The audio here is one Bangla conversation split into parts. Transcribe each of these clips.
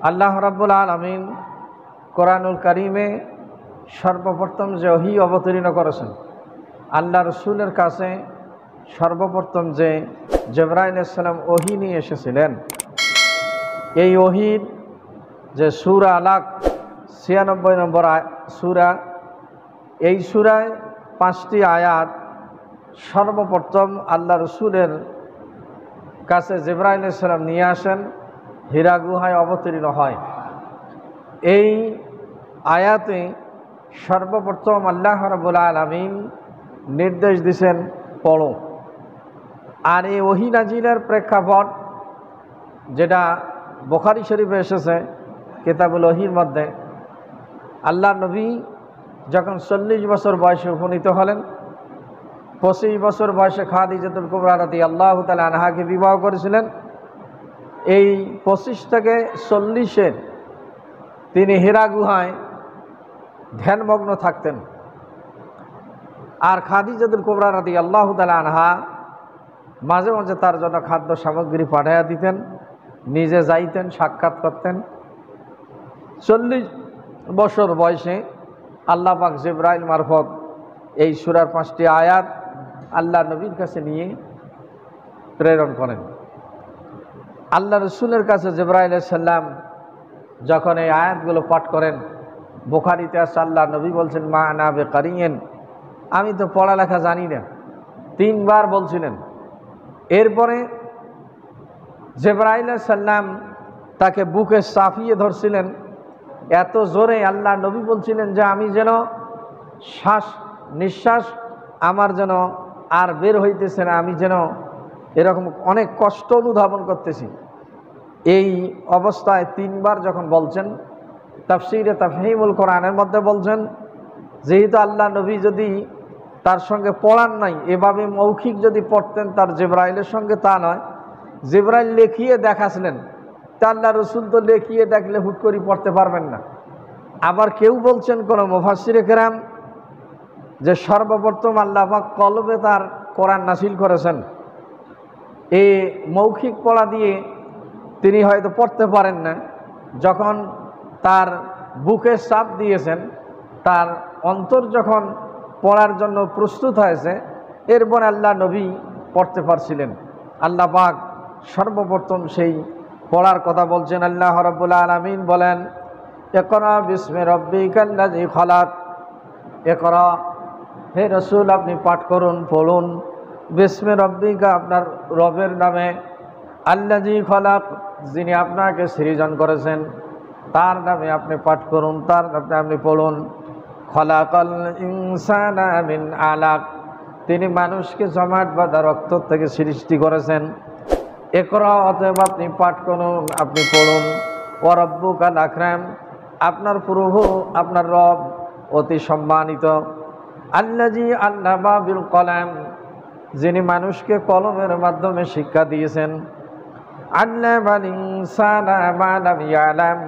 আল্লাহ রাব্বুল আলামিন কোরআনুল কারীমে সর্বপ্রথম যে ওহী অবতীর্ণ করেছেন, আল্লাহ রসুলের কাছে সর্বপ্রথম যে জিবরাইল আলাইহিস সালাম ওহী নিয়ে এসেছিলেন, এই ওহীর যে সূরা আলাক ৯৬ নম্বর সূরা, এই সূরায় ৫টি আয়াত সর্বপ্রথম আল্লাহ রসুলের কাছে জিবরাইল আলাইহিস সালাম নিয়ে আসেন, হীরা গুহায় অবতীর্ণ হয়। এই আয়াতে সর্বপ্রথম আল্লাহ রাব্বুল আলামিন নির্দেশ দিয়েছেন পড়ো। আর এই ওহী নাজিলের প্রেক্ষাপট যেটা বুখারী শরীফে এসেছে কিতাবুল ওহীর মধ্যে, আল্লাহ নবী যখন ৪০ বছর বয়সে উপনীত হলেন, ২৫ বছর বয়সে খাদিজাতুল কুবরা রাদিয়াল্লাহু তাআলা আনহাকে বিবাহ করেছিলেন। এই ২৫ থেকে ৪০-এর তিনি হীরা গুহায় ধ্যানমগ্ন থাকতেন। আর খাদিজাতুল কুবরা রাদিয়াল্লাহু তাআলা আনহা মাঝে মাঝে তার জন্য খাদ্য সামগ্রী পাঠাইয়া দিতেন, নিজে যাইতেন, সাক্ষাৎ করতেন। ৪০ বছর বয়সে আল্লাহ পাক জিবরাইল মারফত এই সূরার ৫টি আয়াত আল্লাহ নবীর কাছে নিয়ে প্রেরণ করেন। আল্লাহ রসুলের কাছে জিবরাইল আলাইহিস সালাম যখন এই আয়াতগুলো পাঠ করেন, বুখারীতে আছে আল্লাহ নবী বলছেন, মা আনা বিকারিন, আমি তো পড়ালেখা জানি না, ৩ বার বলছিলেন। এরপরে জিবরাইল আলাইহিস সালাম তাকে বুকে চাপিয়ে ধরছিলেন এত জোরে, আল্লাহ নবী বলছিলেন যে আমি যেন নিঃশ্বাস আমার যেন আর বের হইতেছে না, আমি যেন এরকম অনেক কষ্ট অনুধাবন করতেছি। এই অবস্থায় ৩ বার যখন বলছেন, তাফসীরে তাফহিমুল কোরআনের মধ্যে বলছেন, যেহেতু আল্লাহ নবী যদি তার সঙ্গে পড়ান নাই, এভাবে মৌখিক যদি পড়তেন তার জিবরাইলের সঙ্গে, তা নয়, জিবরাইল লেখিয়ে দেখাছিলেন, তা আল্লাহ রসুল তো লেখিয়ে দেখলে হুট করে পড়তে পারবেন না। আবার কেউ বলছেন কোন মুফাসসিরে কেরাম যে সর্বপ্রথম আল্লাহ পাক কলবে তার কোরআন নাযিল করেছেন। এই মৌখিক পড়া দিয়ে তিনি হয়তো পড়তে পারেন না, যখন তার বুকে চাপ দিয়েছেন, তার অন্তর যখন পড়ার জন্য প্রস্তুত হয়েছে, এরপর আল্লাহ নবী পড়তে পারছিলেন। আল্লাহ পাক সর্বপ্রথম সেই পড়ার কথা বলছেন। আল্লাহ রাব্বুল আলামিন বলেন, ইকরা বিসমি রাব্বিকাল্লাযী খলাক, ইকরা, হে রাসূল আপনি পাঠ করুন, পড়ুন, বিসমি রাব্বিকা, আপনার রবের নামে, আল্লাযী খলাক, যিনি আপনাকে সৃজন করেছেন, তার নামে আপনি পাঠ করুন, তার নামে আপনি পড়ুন। খলাকাল ইনসানা মিন আলাক, তিনি মানুষকে জমাট বাঁধা রক্ত থেকে সৃষ্টি করেছেন। ইকরা, অতএব আপনি পাঠ করুন, আপনি পড়ুন। ওয়া রাব্বুকাল আকরাম, আপনার প্রভু, আপনার রব অতি সম্মানিত। আল্লাযী আল্লামা বিল কলাম, যিনি মানুষকে কলমের মাধ্যমে শিক্ষা দিয়েছেন। আল্লামাল ইনসানা মা লাম ইয়ালাম,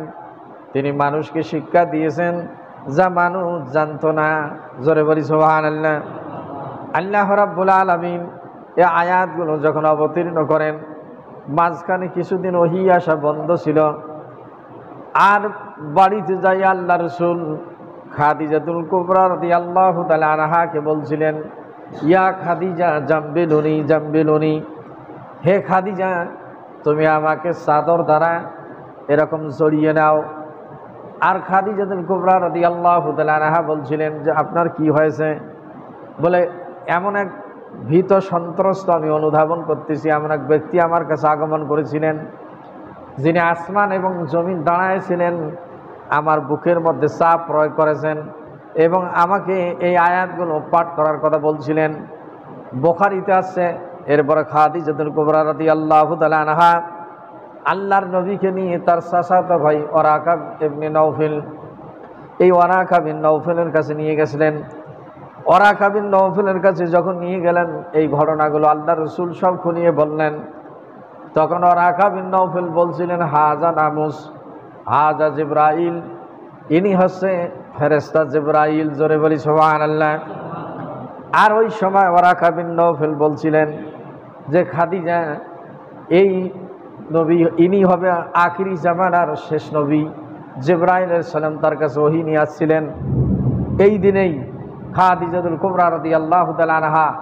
তিনি মানুষকে শিক্ষা দিয়েছেন যা মানুষ জানতো না। জোরে বলি সুবহানাল্লাহ। আল্লাহ রাব্বুল আলামিন এই আয়াতগুলো যখন অবতীর্ণ করেন, মাঝখানে কিছুদিন ওহী আসা বন্ধ ছিল। আর বাড়িতে যাই আল্লাহ রসুল খাদিজাতুল কুবরা রাদিয়াল্লাহু তাআলা আনহাকে বলছিলেন, ইয়া খাদিজা জাম্বিলুনি জাম্বিলুনি, হে খাদিজা তুমি আমাকে চাদর দ্বারা এরকম জড়িয়ে নাও। আর খাদিজাতুল কুবরা রাদিয়াল্লাহু তাআলা আনহা বলছিলেন যে আপনার কি হয়েছে? বলে, এমন এক ভীত সন্ত্রস্ত আমি অনুধাবন করতেছি, এমন এক ব্যক্তি আমার কাছে আগমন করেছিলেন, যিনি আসমান এবং জমিন দাঁড়ায়ছিলেন, আমার বুকের মধ্যে চাপ প্রয়োগ করেছেন এবং আমাকে এই আয়াতগুলো পাঠ করার কথা বলছিলেন। বুখারীতে আছে। এরপরে খাদিজাতুল কুবরা রাদিয়াল্লাহু তাআলা আনহা আল্লাহর নবীকে নিয়ে তার চাচাতো ভাই ওয়ারাকা ইবনে নওফেল, এই ওয়ারাকা বিন নওফেলের কাছে নিয়ে গেছিলেন। ওয়ারাকা বিন নওফেলের কাছে যখন নিয়ে গেলেন, এই ঘটনাগুলো আল্লাহ রসুল সব খুলিয়ে বললেন। তখন ওয়ারাকা বিন নওফেল বলছিলেন, হাজা নামুস, হাজা জিবরাইল, ইনি হচ্ছে ফেরেশতা জিবরাইল। জোরে বলি সুবহানাল্লাহ। আর ওই সময় ওয়ারাকা বিন নওফেল বলছিলেন যে খাদিজা, এই নবী, ইনি হবে আখিরি জামানার শেষ নবী। জিবরাইল আলাইহিস সালাম তার কাছে ওহী নিয়ে আসছিলেন। এই দিনেই খাদিজাতুল কুবরা রাদিয়াল্লাহু তাআলা আনহা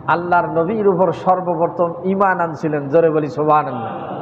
আল্লাহর নবীর উপর সর্বপ্রথম ঈমান আনছিলেন। জোরে বলি সুবহানাল্লাহ।